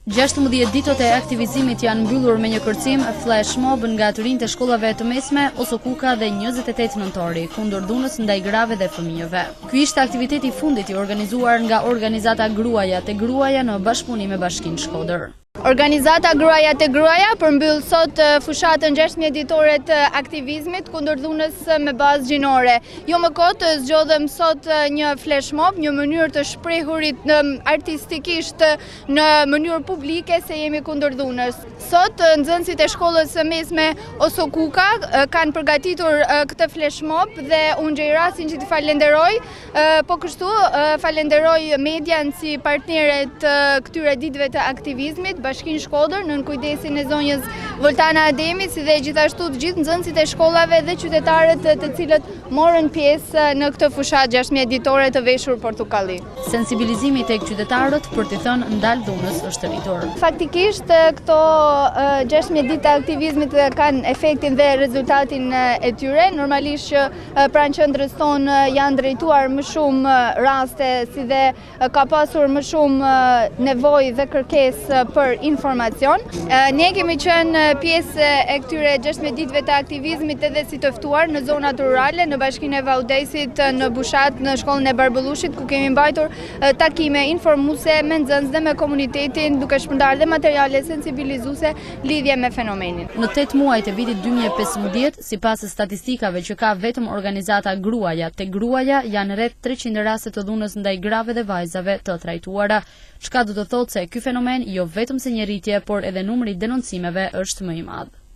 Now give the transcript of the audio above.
16 ditët e aktivizimit janë mbyllur me një kërcim flash mob nga të rinjtë e shkollave të mesme Osokuka dhe 28 nëntori kundër dhunës ndaj grave dhe fëmijëve. Ky ishte aktiviteti i fundit i organizuar nga organizata Gruaja te Gruaja në bashkëpunim me Bashkinë Shkodër. Organizata Gruaja te Gruaja përmbyll sot fushatën 16 ditore të aktivizmit kundër dhunës me bazë gjinore. Jo më kot zgjodhem sot një flash mob, një mënyrë të shprehurit artistikisht në mënyrë publike se jemi kundër dhunës. Sot nxënësit e shkollës së mesme Osokuka kanë përgatitur këtë flash mob dhe unë gjej rastin që t'i falenderoj, po kështu falenderoj median si partneret këtyre ditëve të aktivizmit, Bashkinë Shkodër në kujdesin e zonjës Voltana Ademi, si dhe gjithashtu të gjithë nxënësit e shkollave dhe qytetarët të cilët morën pjesë në këtë fushatë 16 ditore të veshur portokalli. Sensibilizimi tek qytetarët për t'i thënë ndal dhunës është rritur. Faktikisht këto 16 ditë të aktivizmit kanë efektin dhe rezultatin e tyre. Normalisht që pranë qendrës tonë janë drejtuar më shumë raste, si dhe ka pasur më shumë nevojë dhe kërkesë për informacion. Ne kemi qenë pjesë e këtyre 16 ditëve të aktivizmit edhe si të ftuar në zonat rurale, në bashkinë e Vaudesit, në Bushat, në shkollën e Barbullushit, ku kemi mbajtur takime informuese me nxënës dhe me komunitetin, duke shpërndarë dhe materiale sensibilizuese lidhje me fenomenin. Në 8 muajt e vitit 2015, sipas statistikave që ka vetëm organizata Gruaja te Gruaja, janë rreth 300 raste të dhunës ndaj grave dhe vajzave të trajtuara, çka do të thotë se ky fenomen jo vetëm se një rritje, por edhe numri i denoncimeve është më i madh.